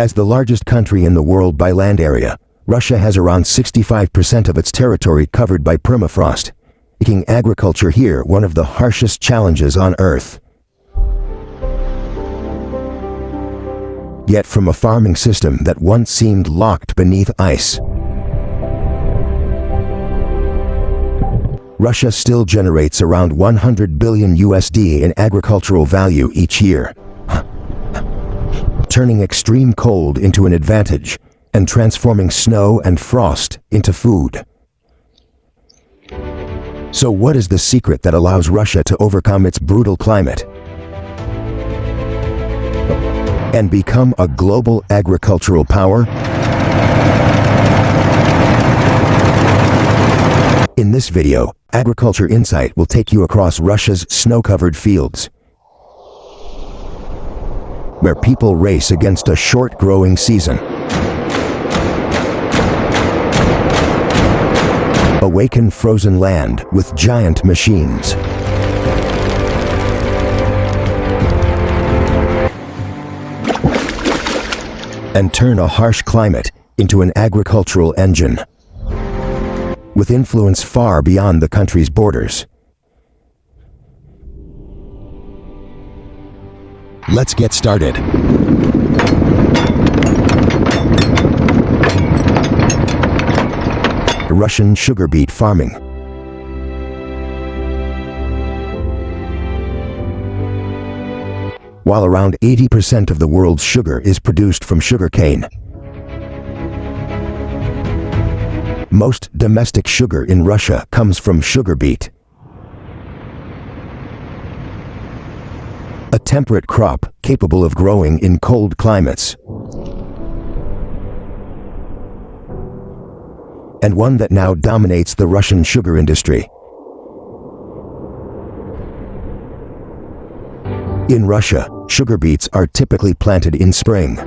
As the largest country in the world by land area, Russia has around 65% of its territory covered by permafrost, making agriculture here one of the harshest challenges on Earth. Yet from a farming system that once seemed locked beneath ice, Russia still generates around 100 billion USD in agricultural value each year, turning extreme cold into an advantage and transforming snow and frost into food. So what is the secret that allows Russia to overcome its brutal climate and become a global agricultural power? In this video, Agriculture Insight will take you across Russia's snow-covered fields, where people race against a short growing season. Awaken frozen land with giant machines. And turn a harsh climate into an agricultural engine, with influence far beyond the country's borders. Let's get started. Russian sugar beet farming. While around 80% of the world's sugar is produced from sugarcane, most domestic sugar in Russia comes from sugar beet, a temperate crop capable of growing in cold climates, and one that now dominates the Russian sugar industry. In Russia, sugar beets are typically planted in spring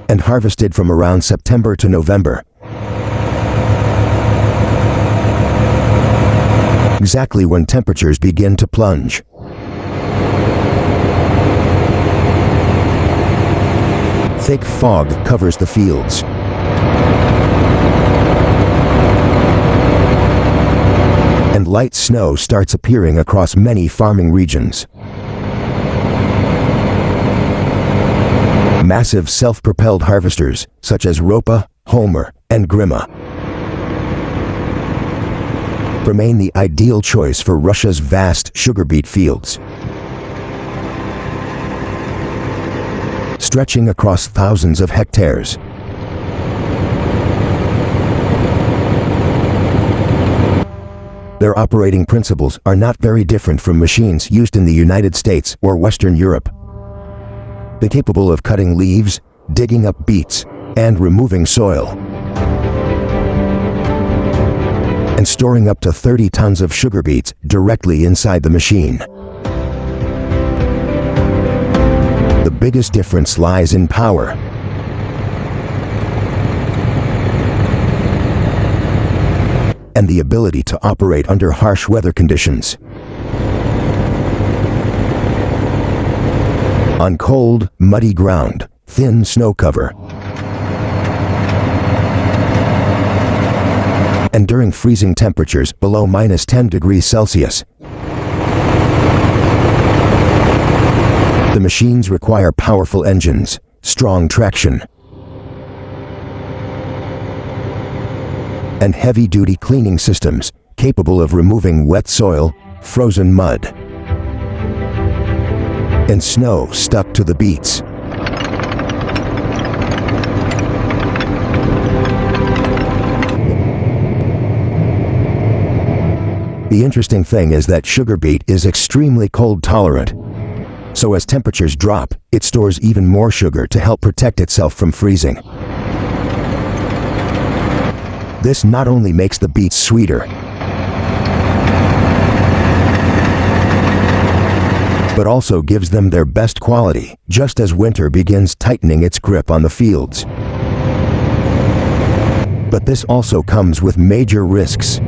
and harvested from around September to November, exactly when temperatures begin to plunge. Thick fog covers the fields, and light snow starts appearing across many farming regions. Massive self-propelled harvesters, such as Ropa, Homer, and Grima, remain the ideal choice for Russia's vast sugar beet fields, stretching across thousands of hectares. Their operating principles are not very different from machines used in the United States or Western Europe. They're capable of cutting leaves, digging up beets, and removing soil, and storing up to 30 tons of sugar beets directly inside the machine. The biggest difference lies in power. And the ability to operate under harsh weather conditions. On cold, muddy ground, thin snow cover, and during freezing temperatures below -10 degrees Celsius. The machines require powerful engines, strong traction, and heavy-duty cleaning systems capable of removing wet soil, frozen mud, and snow stuck to the beets. The interesting thing is that sugar beet is extremely cold tolerant. So as temperatures drop, it stores even more sugar to help protect itself from freezing. This not only makes the beets sweeter, but also gives them their best quality, just as winter begins tightening its grip on the fields. But this also comes with major risks.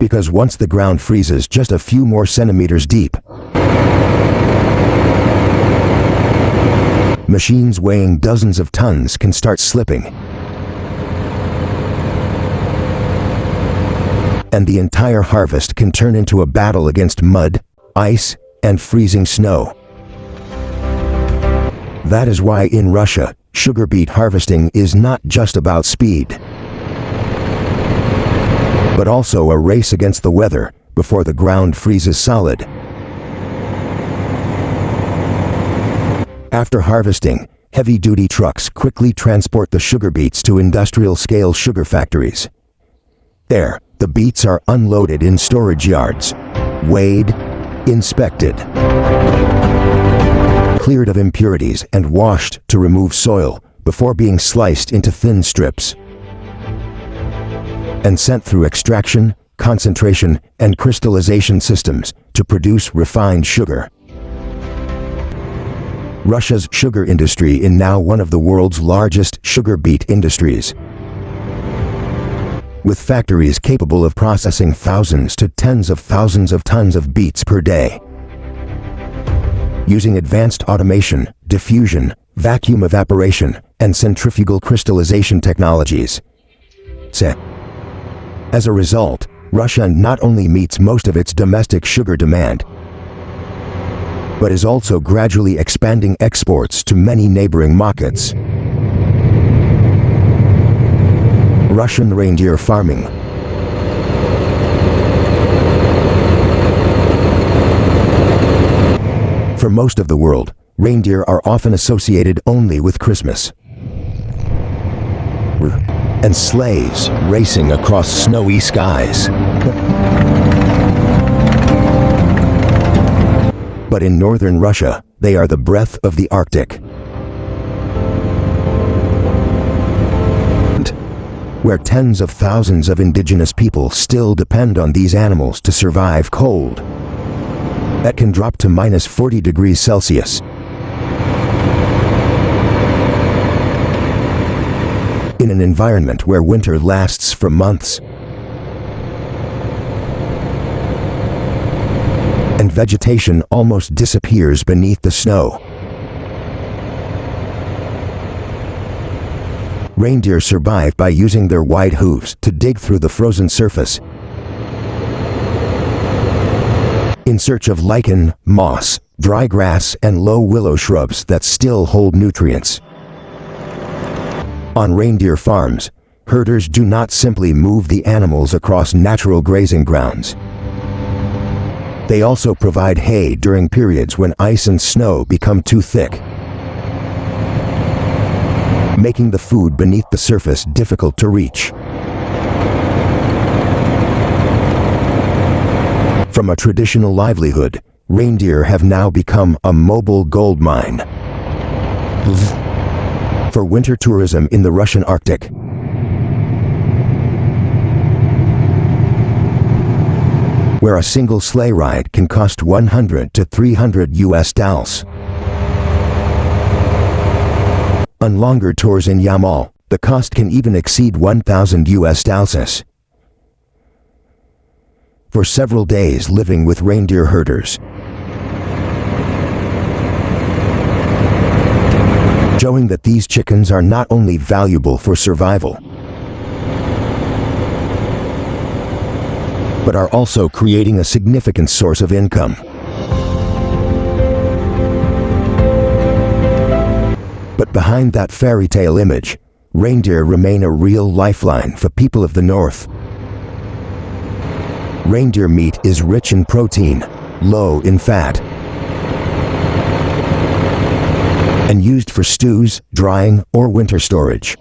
Because once the ground freezes just a few more centimeters deep, machines weighing dozens of tons can start slipping, and the entire harvest can turn into a battle against mud, ice, and freezing snow. That is why in Russia, sugar beet harvesting is not just about speed, but also a race against the weather before the ground freezes solid. After harvesting, heavy-duty trucks quickly transport the sugar beets to industrial-scale sugar factories. There, the beets are unloaded in storage yards, weighed, inspected, cleared of impurities, and washed to remove soil before being sliced into thin strips and sent through extraction, concentration, and crystallization systems to produce refined sugar. Russia's sugar industry is now one of the world's largest sugar beet industries, with factories capable of processing thousands to tens of thousands of tons of beets per day. Using advanced automation, diffusion, vacuum evaporation, and centrifugal crystallization technologies. As a result, Russia not only meets most of its domestic sugar demand, but is also gradually expanding exports to many neighboring markets. Russian reindeer farming. For most of the world, reindeer are often associated only with Christmas and sleighs racing across snowy skies. But in northern Russia, they are the breath of the Arctic, where tens of thousands of indigenous people still depend on these animals to survive cold that can drop to minus 40 degrees Celsius. In an environment where winter lasts for months and vegetation almost disappears beneath the snow, reindeer survive by using their wide hooves to dig through the frozen surface in search of lichen, moss, dry grass, and low willow shrubs that still hold nutrients. On reindeer farms, herders do not simply move the animals across natural grazing grounds. They also provide hay during periods when ice and snow become too thick, making the food beneath the surface difficult to reach. From a traditional livelihood, reindeer have now become a mobile gold mine for winter tourism in the Russian Arctic. Where a single sleigh ride can cost 100 to 300 US dollars. On longer tours in Yamal, the cost can even exceed 1,000 US dollars. For several days living with reindeer herders, showing that these chickens are not only valuable for survival, but are also creating a significant source of income. But behind that fairy tale image, reindeer remain a real lifeline for people of the North. Reindeer meat is rich in protein, low in fat, and used for stews, drying, or winter storage.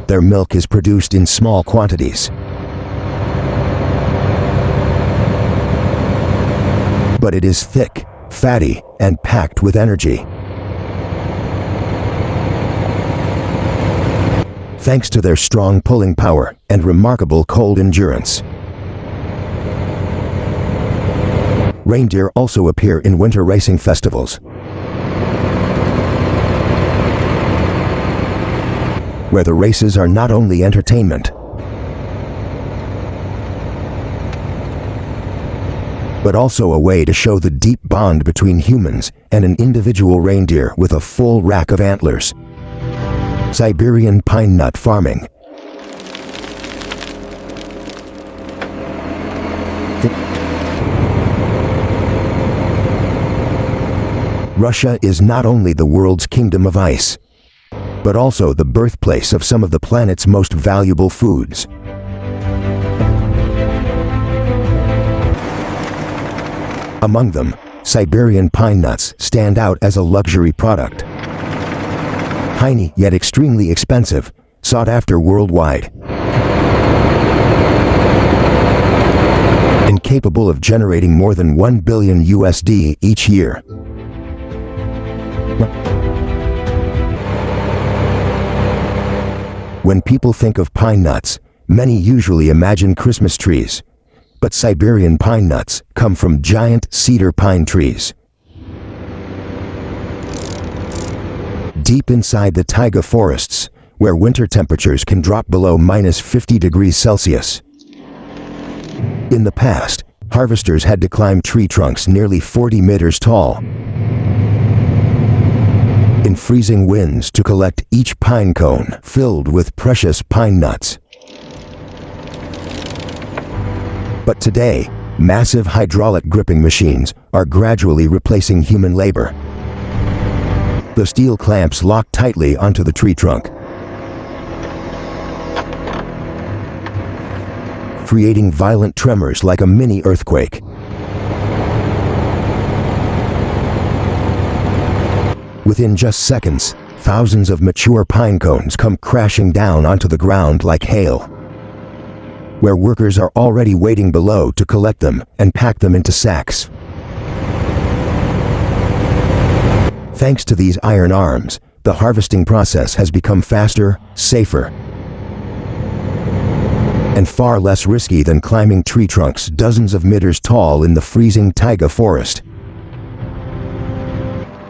Their milk is produced in small quantities, but it is thick, fatty, and packed with energy. Thanks to their strong pulling power and remarkable cold endurance. Reindeer also appear in winter racing festivals, where the races are not only entertainment, but also a way to show the deep bond between humans and an individual reindeer with a full rack of antlers. Siberian pine nut farming. Russia is not only the world's kingdom of ice, but also the birthplace of some of the planet's most valuable foods. Among them, Siberian pine nuts stand out as a luxury product. Tiny yet extremely expensive, sought after worldwide, and capable of generating more than $1 billion each year. When people think of pine nuts, many usually imagine Christmas trees. But Siberian pine nuts come from giant cedar pine trees. Deep inside the taiga forests, where winter temperatures can drop below -50 degrees Celsius. In the past, harvesters had to climb tree trunks nearly 40 meters tall in freezing winds to collect each pine cone filled with precious pine nuts. But today, massive hydraulic gripping machines are gradually replacing human labor. The steel clamps lock tightly onto the tree trunk, creating violent tremors like a mini earthquake. Within just seconds, thousands of mature pine cones come crashing down onto the ground like hail, where workers are already waiting below to collect them and pack them into sacks. Thanks to these iron arms, the harvesting process has become faster, safer, and far less risky than climbing tree trunks dozens of meters tall in the freezing taiga forest.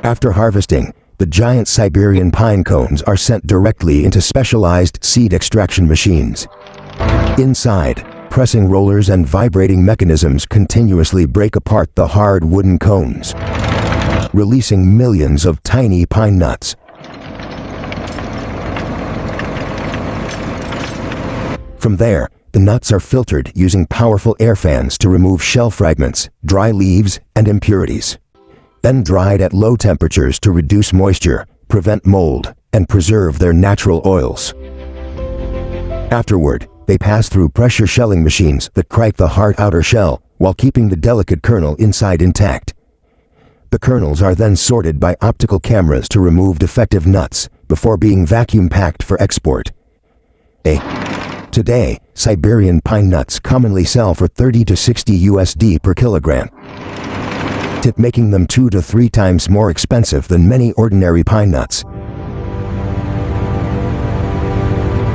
After harvesting, the giant Siberian pine cones are sent directly into specialized seed extraction machines. Inside, pressing rollers and vibrating mechanisms continuously break apart the hard wooden cones, releasing millions of tiny pine nuts. From there, the nuts are filtered using powerful air fans to remove shell fragments, dry leaves, and impurities. Then dried at low temperatures to reduce moisture, prevent mold, and preserve their natural oils. Afterward, they pass through pressure shelling machines that crack the hard outer shell while keeping the delicate kernel inside intact. The kernels are then sorted by optical cameras to remove defective nuts before being vacuum packed for export. Today, Siberian pine nuts commonly sell for $30 to $60 per kilogram, making them 2 to 3 times more expensive than many ordinary pine nuts.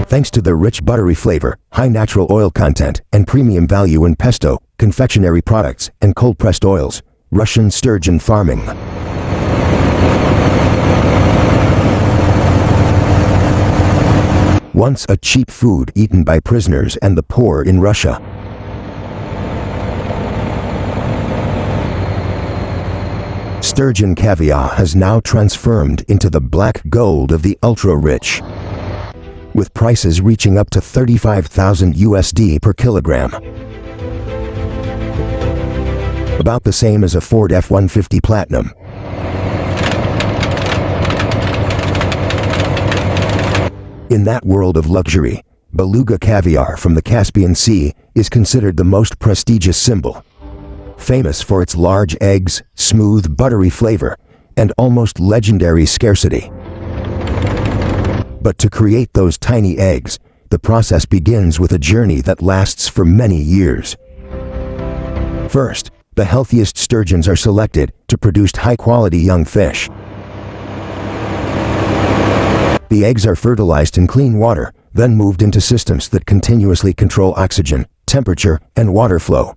Thanks to their rich buttery flavor, high natural oil content, and premium value in pesto, confectionery products, and cold-pressed oils, Russian sturgeon farming. Once a cheap food eaten by prisoners and the poor in Russia, sturgeon caviar has now transformed into the black gold of the ultra-rich, with prices reaching up to $35,000 per kilogram. About the same as a Ford F-150 Platinum. In that world of luxury, beluga caviar from the Caspian Sea is considered the most prestigious symbol, famous for its large eggs, smooth, buttery flavor, and almost legendary scarcity. But to create those tiny eggs, the process begins with a journey that lasts for many years. First, the healthiest sturgeons are selected to produce high-quality young fish. The eggs are fertilized in clean water, then moved into systems that continuously control oxygen, temperature, and water flow.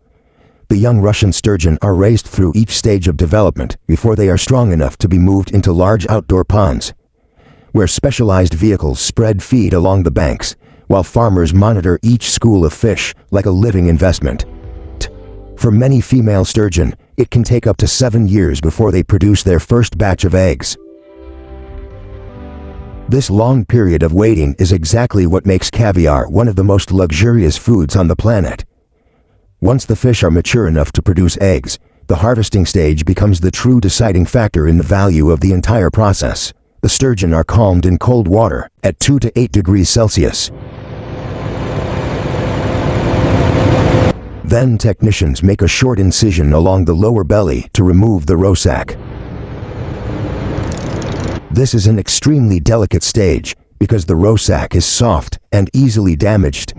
The young Russian sturgeon are raised through each stage of development before they are strong enough to be moved into large outdoor ponds, where specialized vehicles spread feed along the banks, while farmers monitor each school of fish like a living investment. For many female sturgeon, it can take up to 7 years before they produce their first batch of eggs. This long period of waiting is exactly what makes caviar one of the most luxurious foods on the planet. Once the fish are mature enough to produce eggs, the harvesting stage becomes the true deciding factor in the value of the entire process. The sturgeon are calmed in cold water at 2 to 8 degrees Celsius. Then technicians make a short incision along the lower belly to remove the roe sac. This is an extremely delicate stage because the roe sac is soft and easily damaged.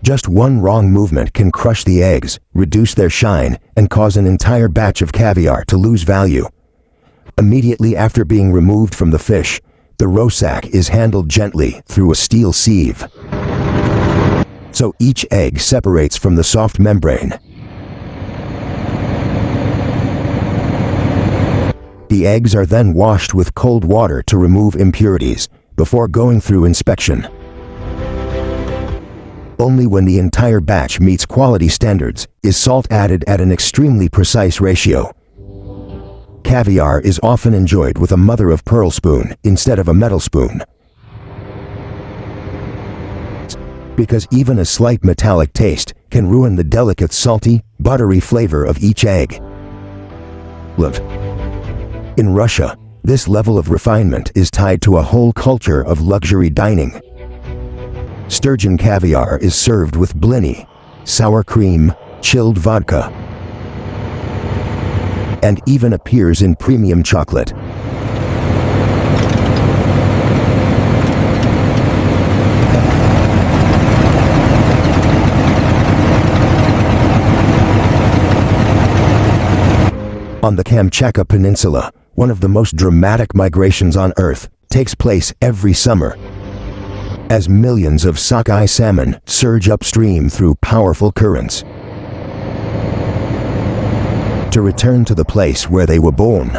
Just one wrong movement can crush the eggs, reduce their shine, and cause an entire batch of caviar to lose value. Immediately after being removed from the fish, the roe sac is handled gently through a steel sieve. So each egg separates from the soft membrane. The eggs are then washed with cold water to remove impurities before going through inspection. Only when the entire batch meets quality standards is salt added at an extremely precise ratio. Caviar is often enjoyed with a mother-of-pearl spoon instead of a metal spoon, because even a slight metallic taste can ruin the delicate salty, buttery flavor of each egg. In Russia, this level of refinement is tied to a whole culture of luxury dining. Sturgeon caviar is served with blini, sour cream, chilled vodka, and even appears in premium chocolate. On the Kamchatka Peninsula, one of the most dramatic migrations on Earth takes place every summer, as millions of sockeye salmon surge upstream through powerful currents to return to the place where they were born.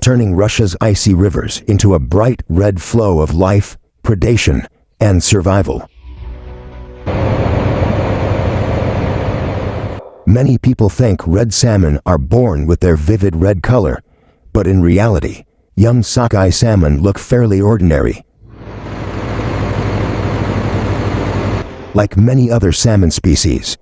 Turning Russia's icy rivers into a bright red flow of life, predation, and survival. Many people think red salmon are born with their vivid red color, but in reality, young sockeye salmon look fairly ordinary. Like many other salmon species,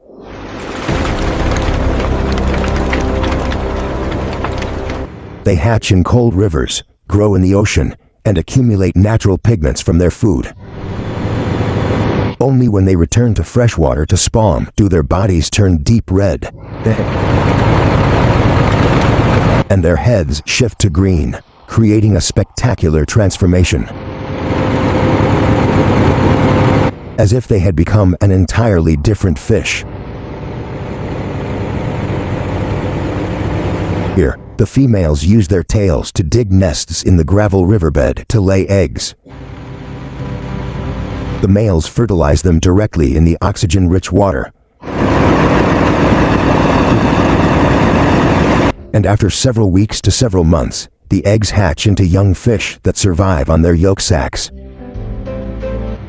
they hatch in cold rivers, grow in the ocean, and accumulate natural pigments from their food. Only when they return to freshwater to spawn do their bodies turn deep red, and their heads shift to green, creating a spectacular transformation, as if they had become an entirely different fish. Here, the females use their tails to dig nests in the gravel riverbed to lay eggs. The males fertilize them directly in the oxygen-rich water. And after several weeks to several months, the eggs hatch into young fish that survive on their yolk sacs.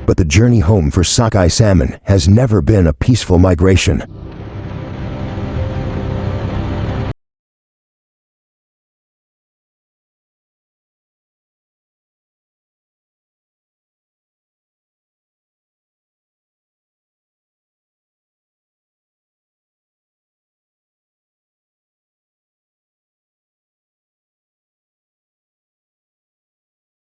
But the journey home for sockeye salmon has never been a peaceful migration.